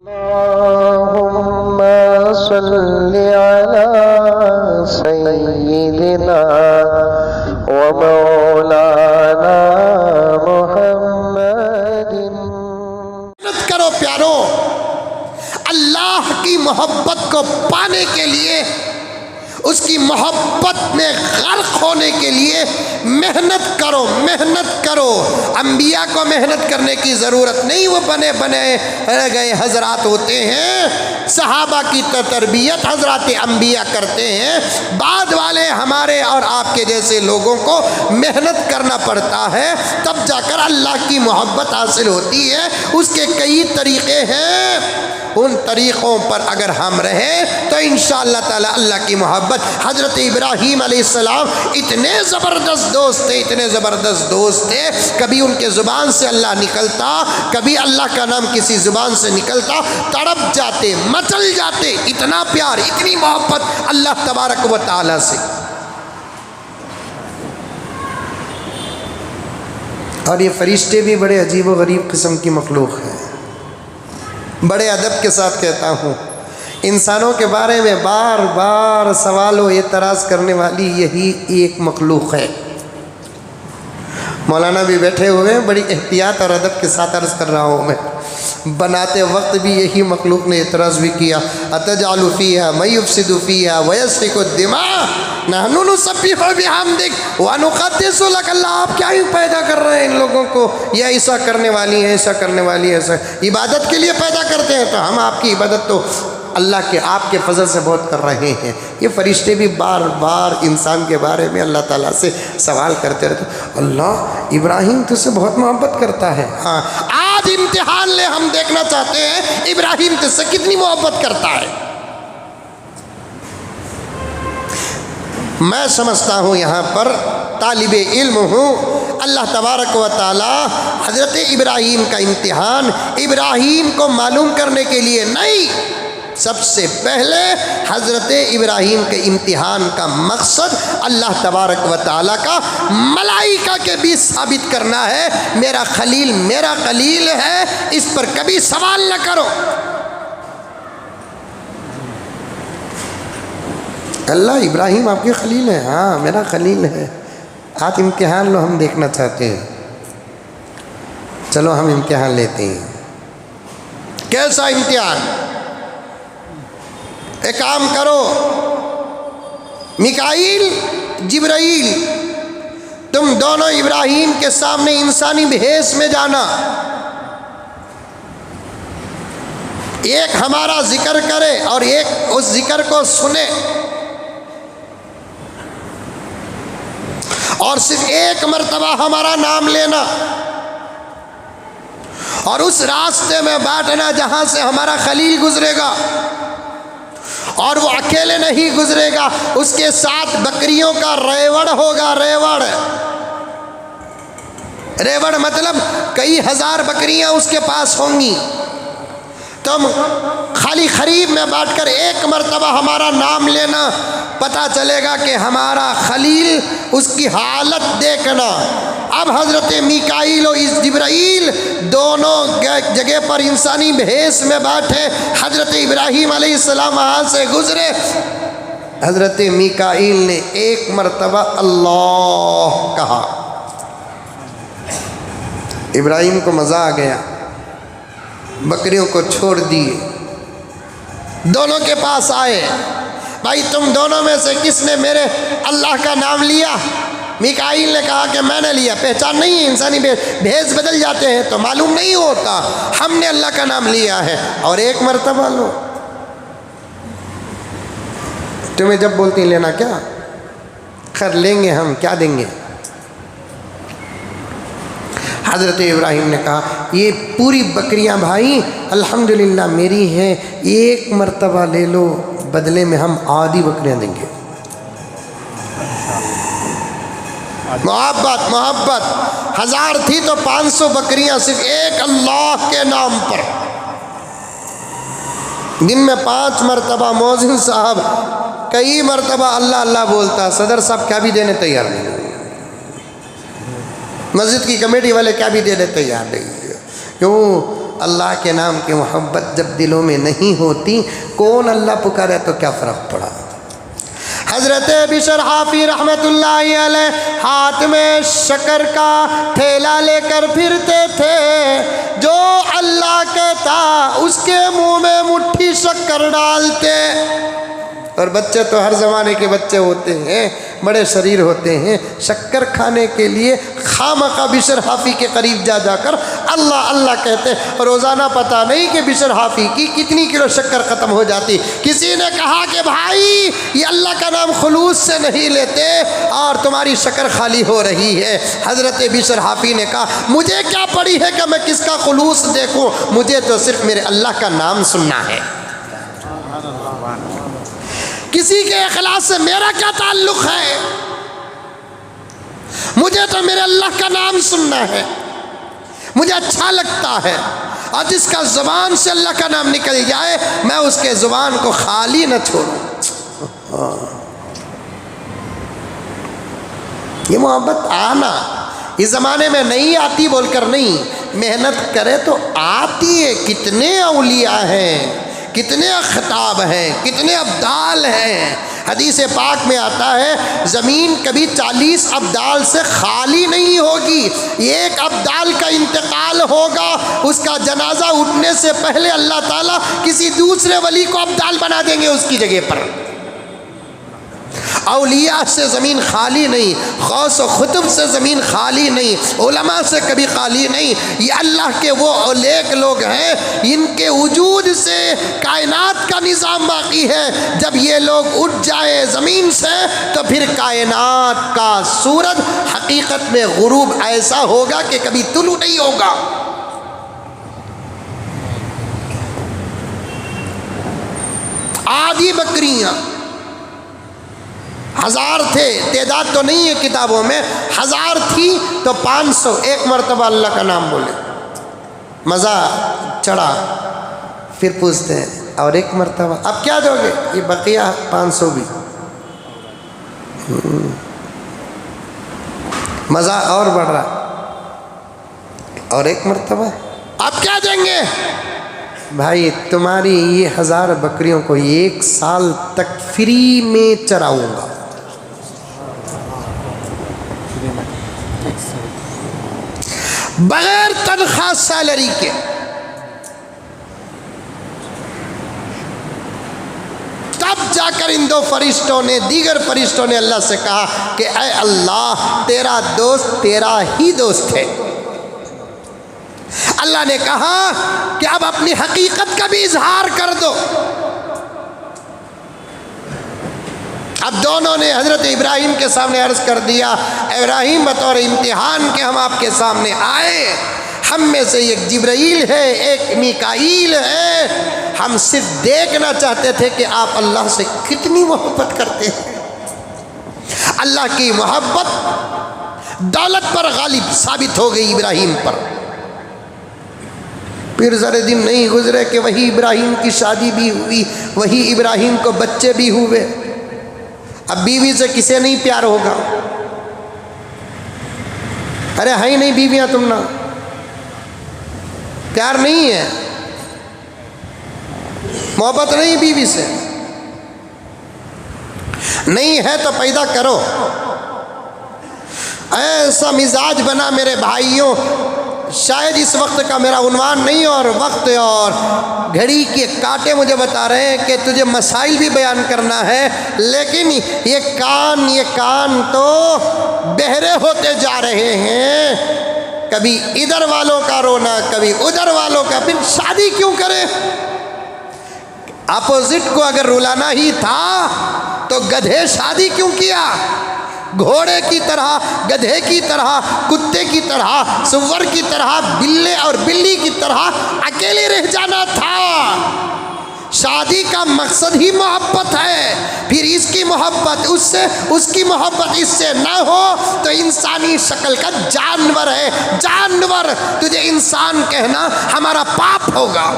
اللهم صل على سيدنا ومولانا محمد۔ کرو پیارو، اللہ کی محبت کو پانے کے لیے، اس کی محبت میں غرق ہونے کے لیے محنت کرو، محنت کرو۔ انبیاء کو محنت کرنے کی ضرورت نہیں، وہ بنے گئے حضرات ہوتے ہیں۔ صحابہ کی تربیت حضرات انبیاء کرتے ہیں۔ بعد والے ہمارے اور آپ کے جیسے لوگوں کو محنت کرنا پڑتا ہے، تب جا کر اللہ کی محبت حاصل ہوتی ہے۔ اس کے کئی طریقے ہیں، ان طریقوں پر اگر ہم رہیں تو انشاءاللہ تعالی اللہ کی محبت۔ حضرت ابراہیم علیہ السلام اتنے زبردست دوست تھے، اتنے زبردست دوست تھے، کبھی ان کے زبان سے اللہ نکلتا، کبھی اللہ کا نام کسی زبان سے نکلتا، تڑپ جاتے، مچل جاتے۔ اتنا پیار، اتنی محبت اللہ تبارک و تعالی سے۔ اور یہ فرشتے بھی بڑے عجیب و غریب قسم کی مخلوق ہیں۔ بڑے ادب کے ساتھ کہتا ہوں، انسانوں کے بارے میں بار بار سوال و اعتراض کرنے والی یہی ایک مخلوق ہے۔ مولانا بھی بیٹھے ہوئے ہیں، بڑی احتیاط اور ادب کے ساتھ عرض کر رہا ہوں میں۔ بناتے وقت بھی یہی مخلوق نے اعتراض بھی کیا، اتجعل فیہا من یفسد فیہا ویسفک الدماء نحن نسبح بحمدک ونقدس لک۔ اللہ آپ کیا ہی پیدا کر رہے ہیں ان لوگوں کو، یہ ایسا کرنے والی ہیں، ایسا کرنے والی ہیں، ایسا عبادت کے لیے پیدا کرتے ہیں، تو ہم آپ کی عبادت تو اللہ کے آپ کے فضل سے بہت کر رہے ہیں۔ یہ فرشتے بھی بار بار انسان کے بارے میں اللہ تعالیٰ سے سوال کرتے رہتے، اللہ ابراہیم تجھ سے بہت محبت کرتا ہے۔ ہاں آج امتحان لے، ہم دیکھنا چاہتے ہیں ابراہیم تجھ سے کتنی محبت کرتا ہے۔ میں سمجھتا ہوں یہاں پر طالب علم ہوں، اللہ تبارک و تعالی حضرت ابراہیم کا امتحان ابراہیم کو معلوم کرنے کے لیے نہیں، سب سے پہلے حضرت ابراہیم کے امتحان کا مقصد اللہ تبارک و تعالیٰ کا ملائکہ کے بھی ثابت کرنا ہے۔ میرا خلیل ہے، اس پر کبھی سوال نہ کرو۔ اللہ ابراہیم آپ کے خلیل ہیں؟ ہاں میرا خلیل ہے۔ آج امتحان لو، ہم دیکھنا چاہتے ہیں۔ چلو ہم امتحان لیتے ہیں۔ کیسا امتحان؟ ایک کام کرو، میکائیل، جبرائیل، تم دونوں ابراہیم کے سامنے انسانی بھیس میں جانا، ایک ہمارا ذکر کرے اور ایک اس ذکر کو سنے، اور صرف ایک مرتبہ ہمارا نام لینا، اور اس راستے میں بیٹھنا جہاں سے ہمارا خلیل گزرے گا، اور وہ اکیلے نہیں گزرے گا، اس کے ساتھ بکریوں کا ریوڑ ہوگا۔ ریوڑ مطلب کئی ہزار بکریاں اس کے پاس ہوں گی۔ تم خالی خریب میں بیٹھ کر ایک مرتبہ ہمارا نام لینا، پتہ چلے گا کہ ہمارا خلیل، اس کی حالت دیکھنا۔ اب حضرت میکائیل و جبرائیل دونوں جگہ پر انسانی بھیس میں بیٹھے، حضرت ابراہیم علیہ السلام وہاں سے گزرے۔ حضرت میکائیل نے ایک مرتبہ اللہ کہا، ابراہیم کو مزہ آ گیا، بکریوں کو چھوڑ دیے، دونوں کے پاس آئے، بھائی تم دونوں میں سے کس نے میرے اللہ کا نام لیا؟ میکائیل نے کہا کہ میں نے لیا۔ پہچان نہیں ہے، انسانی بھیس بدل جاتے ہیں تو معلوم نہیں ہوتا، ہم نے اللہ کا نام لیا ہے۔ اور ایک مرتبہ لو، تمہیں جب بولتی ہیں لینا کیا، خیر لیں گے، ہم کیا دیں گے؟ حضرت ابراہیم نے کہا یہ پوری بکریاں بھائی الحمدللہ میری ہیں، ایک مرتبہ لے لو، بدلے میں ہم آدھی بکریاں دیں گے۔ محبت 1000 تھی تو 500 بکریاں صرف ایک اللہ کے نام پر۔ دن میں 5 مرتبہ مؤذن صاحب کئی مرتبہ اللہ اللہ بولتا، صدر صاحب کیا بھی دینے تیار نہیں، مسجد کی کمیٹی والے کیا بھی دینے تیار نہیں، کیوں اللہ کے نام کی محبت جب دلوں میں نہیں ہوتی، کون اللہ پکارے تو کیا فرق پڑا۔ حضرت بشر حافی رحمت اللہ علیہ ہاتھ میں شکر کا تھیلا لے کر پھرتے تھے، جو اللہ کہتا اس کے منہ میں مٹھی شکر ڈالتے۔ اور بچے تو ہر زمانے کے بچے ہوتے ہیں، بڑے شریر ہوتے ہیں، شکر کھانے کے لیے خامخواہ بشر حافی کے قریب جا کر اللہ اللہ کہتے، اور روزانہ پتہ نہیں کہ بشر حافی کی کتنی کلو شکر ختم ہو جاتی۔ کسی نے کہا کہ بھائی یہ اللہ کا نام خلوص سے نہیں لیتے اور تمہاری شکر خالی ہو رہی ہے۔ حضرت بشر حافی نے کہا مجھے کیا پڑی ہے کہ میں کس کا خلوص دیکھوں، مجھے تو صرف میرے اللہ کا نام سننا ہے، کسی کے اخلاص سے میرا کیا تعلق ہے، مجھے تو میرے اللہ کا نام سننا ہے، مجھے اچھا لگتا ہے، اور جس کا زبان سے اللہ کا نام نکل جائے میں اس کے زبان کو خالی نہ چھوڑوں۔ یہ محبت آنا اس زمانے میں نہیں آتی بول کر نہیں، محنت کرے تو آتی ہے۔ کتنے اولیاء ہیں، کتنے خطاب ہیں، کتنے ابدال ہیں۔ حدیث پاک میں آتا ہے زمین کبھی 40 ابدال سے خالی نہیں ہوگی، ایک ابدال کا انتقال ہوگا، اس کا جنازہ اٹھنے سے پہلے اللہ تعالیٰ کسی دوسرے ولی کو ابدال بنا دیں گے اس کی جگہ پر۔ اولیاء سے زمین خالی نہیں، غوث و خطب سے زمین خالی نہیں، علماء سے کبھی خالی نہیں۔ یہ اللہ کے وہ اولیاء لوگ ہیں ان کے وجود سے کائنات کا نظام باقی ہے۔ جب یہ لوگ اٹھ جائے زمین سے تو پھر کائنات کا سورج حقیقت میں غروب ایسا ہوگا کہ کبھی طلوع نہیں ہوگا۔ آدھی بکریاں 1000 تھے، تعداد تو نہیں ہے کتابوں میں، 1000 تھی تو 500 ایک مرتبہ اللہ کا نام بولے، مزہ چڑھا۔ پھر پوچھتے ہیں اور ایک مرتبہ اب کیا دو گے؟ یہ بقیہ 500 بھی، مزہ اور بڑھ رہا، اور ایک مرتبہ اب کیا دیں گے؟ بھائی تمہاری یہ 1000 بکریوں کو 1 سال تک فری میں چراؤں گا۔ بغیر تنخواہ سیلری کے۔ تب جا کر ان 2 فرشتوں نے، دیگر فرشتوں نے اللہ سے کہا کہ اے اللہ تیرا دوست تیرا ہی دوست ہے۔ اللہ نے کہا کہ اب اپنی حقیقت کا بھی اظہار کر دو۔ اب دونوں نے حضرت ابراہیم کے سامنے عرض کر دیا ابراہیم بطور امتحان کے ہم آپ کے سامنے آئے، ہم میں سے ایک جبرائیل ہے ایک میکائیل ہے، ہم صرف دیکھنا چاہتے تھے کہ آپ اللہ سے کتنی محبت کرتے ہیں۔ اللہ کی محبت دولت پر غالب ثابت ہو گئی ابراہیم پر۔ پھر ذرے دن نہیں گزرے کہ وہی ابراہیم کی شادی بھی ہوئی، وہی ابراہیم کو بچے بھی ہوئے۔ اب بیوی سے کسے نہیں پیار ہوگا؟ ارے ہے ہی نہیں بیویاں تم نا، پیار نہیں ہے، محبت نہیں بیوی سے، نہیں ہے تو پیدا کرو۔ ایسا مزاج بنا میرے بھائیوں، شاید اس وقت کا میرا عنوان نہیں اور وقت اور گھڑی کے کانٹے مجھے بتا رہے ہیں کہ تجھے مسائل بھی بیان کرنا ہے، لیکن یہ کان تو بہرے ہوتے جا رہے ہیں، کبھی ادھر والوں کا رونا کبھی ادھر والوں کا۔ پھر شادی کیوں کرے؟ اپوزٹ کو اگر رلانا ہی تھا تو گدھے شادی کیوں کیا؟ گھوڑے کی طرح، گدھے کی طرح، کتے کی طرح، سور کی طرح، بلے اور بلی کی طرح اکیلے رہ جانا تھا۔ شادی کا مقصد ہی محبت ہے، پھر اس کی محبت اس سے، اس کی محبت اس سے نہ ہو تو انسانی شکل کا جانور ہے۔ جانور، تجھے انسان کہنا ہمارا پاپ ہوگا۔